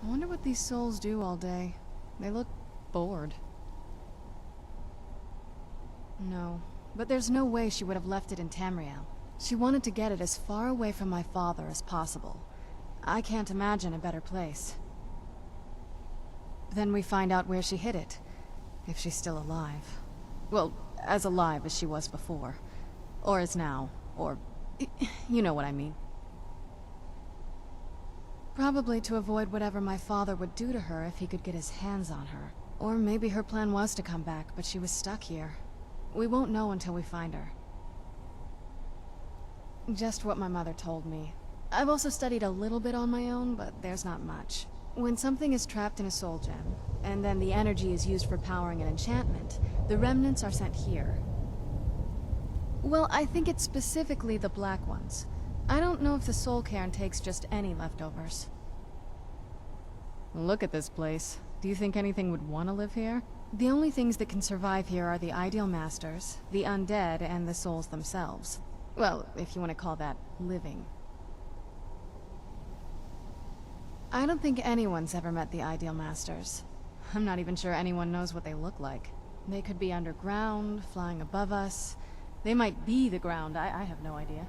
I wonder what these souls do all day. They look bored. No, but there's no way she would have left it in Tamriel. She wanted to get it as far away from my father as possible. I can't imagine a better place. Then we find out where she hid it. If she's still alive. Well, as alive as she was before. Or is now. Or... you know what I mean. Probably to avoid whatever my father would do to her if he could get his hands on her. Or maybe her plan was to come back, but she was stuck here. We won't know until we find her. Just what my mother told me. I've also studied a little bit on my own, but there's not much. When something is trapped in a soul gem, and then the energy is used for powering an enchantment, the remnants are sent here. Well, I think it's specifically the black ones. I don't know if the soul cairn takes just any leftovers. Look at this place. Do you think anything would want to live here? The only things that can survive here are the ideal masters, the undead, and the souls themselves. Well, if you want to call that living. I don't think anyone's ever met the ideal masters. I'm not even sure anyone knows what they look like. They could be underground, flying above us. They might be the ground, I have no idea.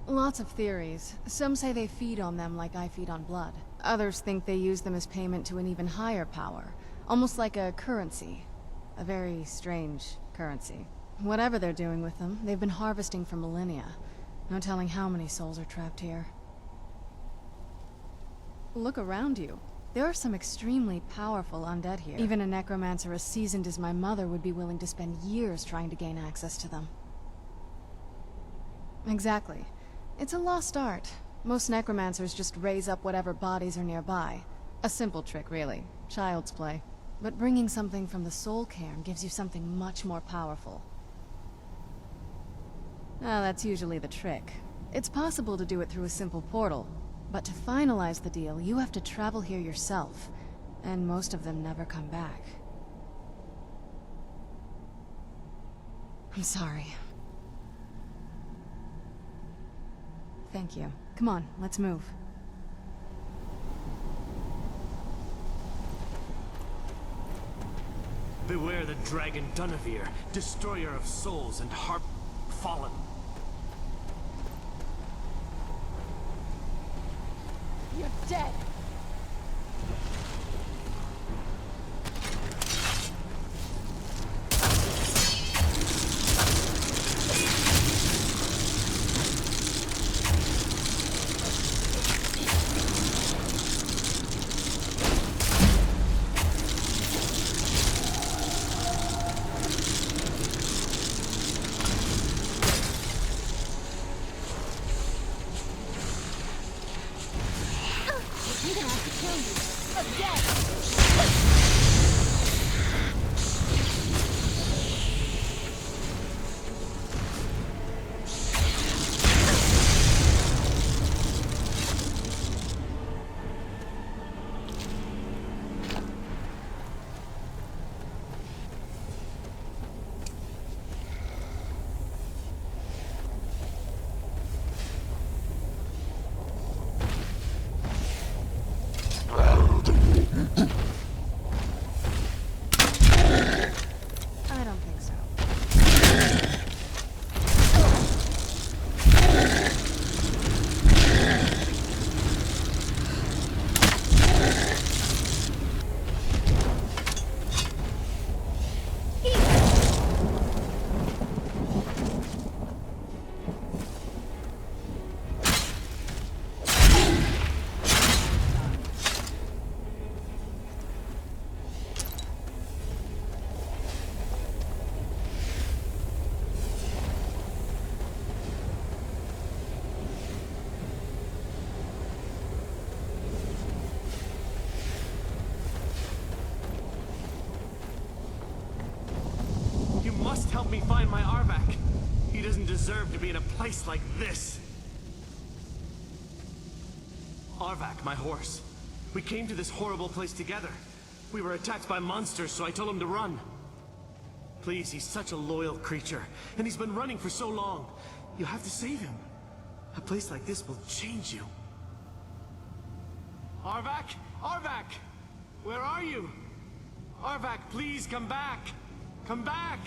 Lots of theories. Some say they feed on them like I feed on blood. Others think they use them as payment to an even higher power. Almost like a currency. A very strange currency. Whatever they're doing with them, they've been harvesting for millennia. No telling how many souls are trapped here. Look around you. There are some extremely powerful undead here. Even a necromancer as seasoned as my mother would be willing to spend years trying to gain access to them. Exactly. It's a lost art. Most necromancers just raise up whatever bodies are nearby. A simple trick, really. Child's play. But bringing something from the soul cairn gives you something much more powerful. Well, that's usually the trick. It's possible to do it through a simple portal, but to finalize the deal, you have to travel here yourself, and most of them never come back. I'm sorry. Thank you. Come on, let's move. Beware the dragon Dunavir, destroyer of souls and harp fallen. You're dead! I'm gonna have to kill you. Again! I don't think so. You must help me find my Arvak. He doesn't deserve to be in a place like this. Arvak, my horse. We came to this horrible place together. We were attacked by monsters, so I told him to run. Please, he's such a loyal creature, and he's been running for so long. You have to save him. A place like this will change you. Arvak? Arvak! Where are you? Arvak, please come back! Come back!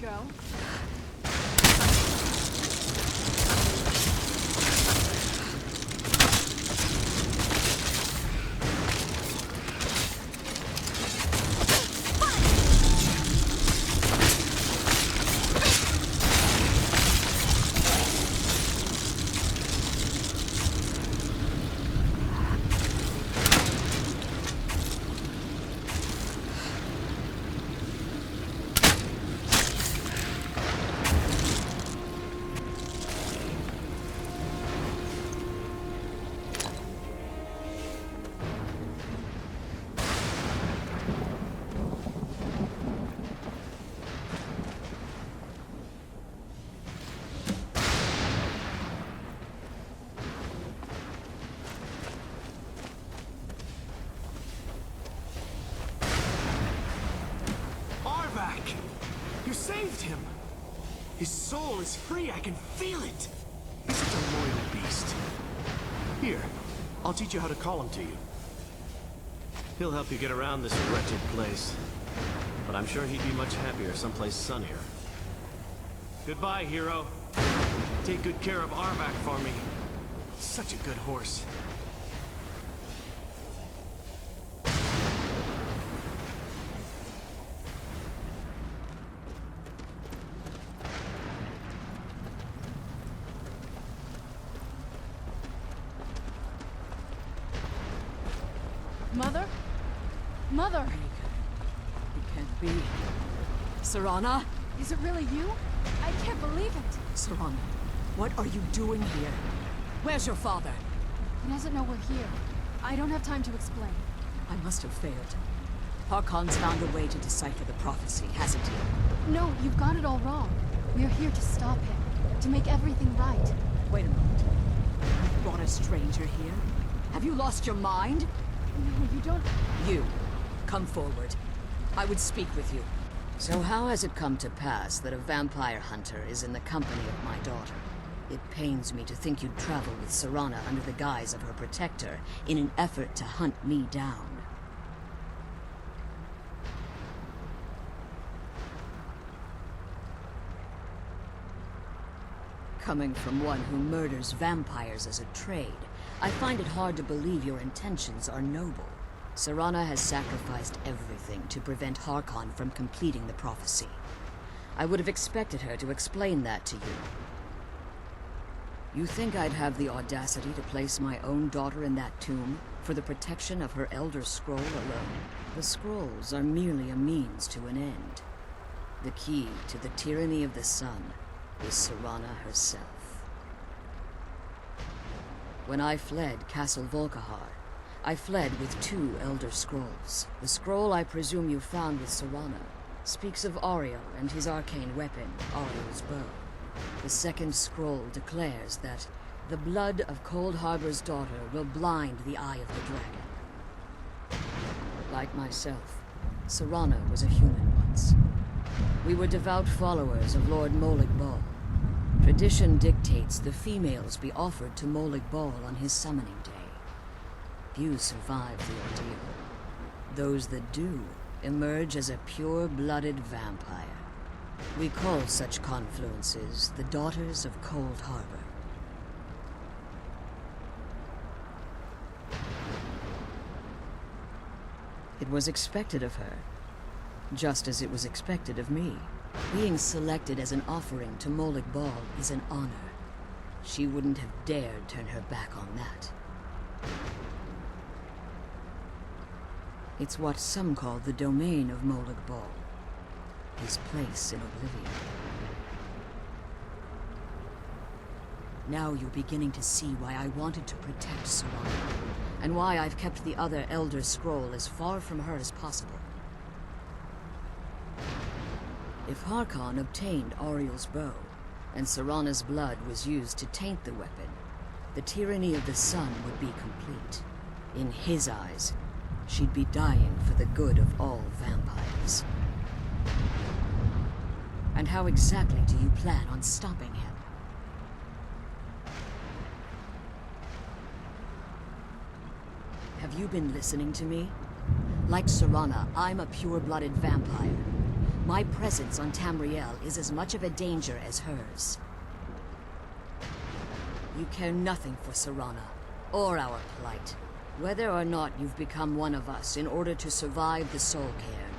go. You saved him! His soul is free, I can feel it! He's such a loyal beast. Here, I'll teach you how to call him to you. He'll help you get around this wretched place. But I'm sure he'd be much happier someplace sunnier. Goodbye, hero. Take good care of Arvak for me. Such a good horse. Mother? Mother! It can't be. Serana? Is it really you? I can't believe it. Serana, what are you doing here? Where's your father? He doesn't know we're here. I don't have time to explain. I must have failed. Harkon's found a way to decipher the prophecy, hasn't he? No, you've got it all wrong. We're here to stop him. To make everything right. Wait a moment. You brought a stranger here? Have you lost your mind? No, you don't... You, come forward. I would speak with you. So how has it come to pass that a vampire hunter is in the company of my daughter? It pains me to think you'd travel with Serana under the guise of her protector in an effort to hunt me down. Coming from one who murders vampires as a trade, I find it hard to believe your intentions are noble. Serana has sacrificed everything to prevent Harkon from completing the prophecy. I would have expected her to explain that to you. You think I'd have the audacity to place my own daughter in that tomb for the protection of her Elder Scroll alone? The scrolls are merely a means to an end. The key to the tyranny of the sun is Serana herself. When I fled Castle Volkihar, I fled with 2 Elder Scrolls. The scroll I presume you found with Serana speaks of Auriel and his arcane weapon, Auriel's bow. The second scroll declares that the blood of Cold Harbor's daughter will blind the eye of the dragon. Like myself, Serana was a human once. We were devout followers of Lord Molig Bal. Tradition dictates the females be offered to Molig Bal on his summoning day. Few survive the ordeal. Those that do emerge as a pure-blooded vampire. We call such confluences the Daughters of Cold Harbor. It was expected of her, just as it was expected of me. Being selected as an offering to Molig Bal is an honor. She wouldn't have dared turn her back on that. It's what some call the domain of Molig Bal, his place in oblivion. Now you're beginning to see why I wanted to protect Serana, and why I've kept the other Elder Scroll as far from her as possible. If Harkon obtained Auriel's bow, and Serana's blood was used to taint the weapon, the tyranny of the sun would be complete. In his eyes, she'd be dying for the good of all vampires. And how exactly do you plan on stopping him? Have you been listening to me? Like Serana, I'm a pure-blooded vampire. My presence on Tamriel is as much of a danger as hers. You care nothing for Serana, or our plight. Whether or not you've become one of us in order to survive the Soul Cairn,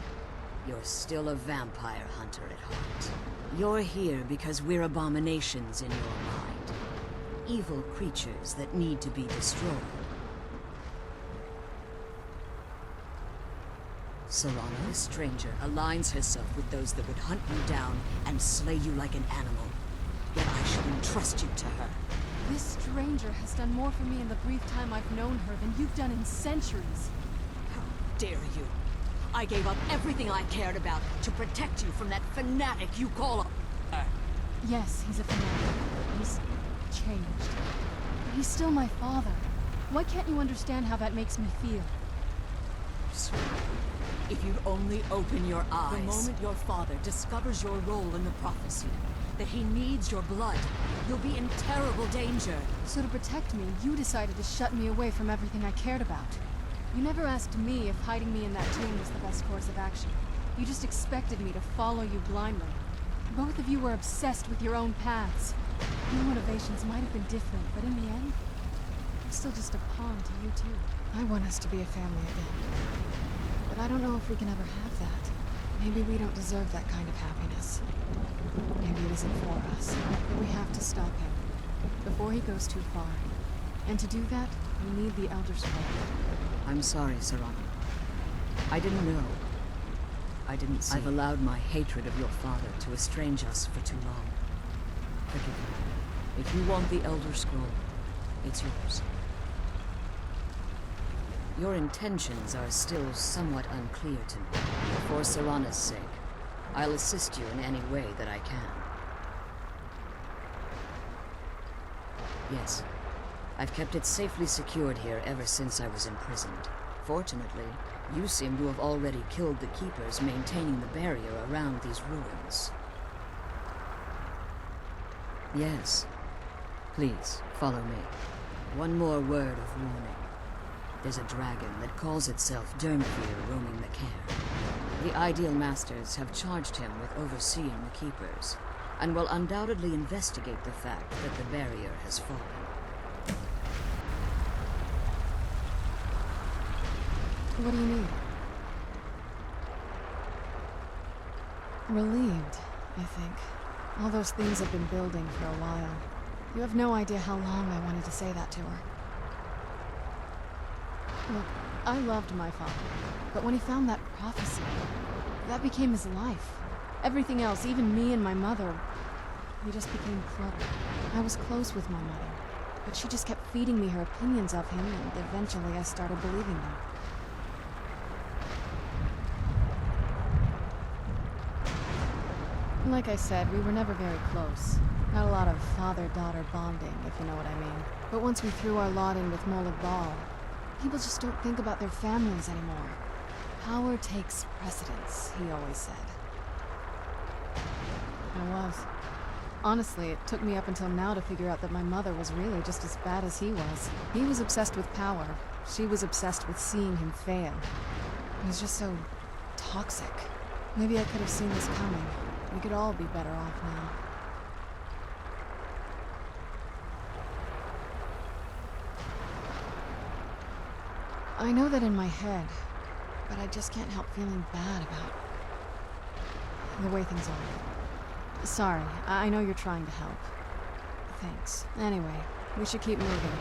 you're still a vampire hunter at heart. You're here because we're abominations in your mind. Evil creatures that need to be destroyed. Serana, the stranger, aligns herself with those that would hunt you down and slay you like an animal. Yet I should entrust you to her. This stranger has done more for me in the brief time I've known her than you've done in centuries. How dare you? I gave up everything I cared about to protect you from that fanatic you call her. Yes, he's a fanatic. He's changed. But he's still my father. Why can't you understand how that makes me feel? If you'd only open your eyes. The moment your father discovers your role in the prophecy, that he needs your blood, you'll be in terrible danger. So to protect me, you decided to shut me away from everything I cared about. You never asked me if hiding me in that tomb was the best course of action. You just expected me to follow you blindly. Both of you were obsessed with your own paths. Your motivations might have been different, but in the end, I'm still just a pawn to you two. I want us to be a family again. But I don't know if we can ever have that. Maybe we don't deserve that kind of happiness. Maybe it isn't for us. But we have to stop him before he goes too far. And to do that, we need the Elder Scroll. I'm sorry, Serana. I didn't know. I didn't see. I've allowed my hatred of your father to estrange us for too long. Forgive me. If you want the Elder Scroll, it's yours. Your intentions are still somewhat unclear to me. For Serana's sake, I'll assist you in any way that I can. Yes, I've kept it safely secured here ever since I was imprisoned. Fortunately, you seem to have already killed the keepers maintaining the barrier around these ruins. Yes. Please, follow me. One more word of warning. There's a dragon that calls itself Dermfir roaming the Cairn. The Ideal Masters have charged him with overseeing the Keepers, and will undoubtedly investigate the fact that the barrier has fallen. What do you need? Relieved, I think. All those things have been building for a while. You have no idea how long I wanted to say that to her. Look, I loved my father, but when he found that prophecy, that became his life. Everything else, even me and my mother, we just became clutter. I was close with my mother, but she just kept feeding me her opinions of him, and eventually I started believing them. Like I said, we were never very close. Not a lot of father-daughter bonding, if you know what I mean. But once we threw our lot in with Molag Bal, people just don't think about their families anymore. Power takes precedence, he always said. I was. Honestly, it took me up until now to figure out that my mother was really just as bad as he was. He was obsessed with power. She was obsessed with seeing him fail. He was just so toxic. Maybe I could have seen this coming. We could all be better off now. I know that in my head, but I just can't help feeling bad about the way things are. Sorry, I know you're trying to help. Thanks. Anyway, we should keep moving.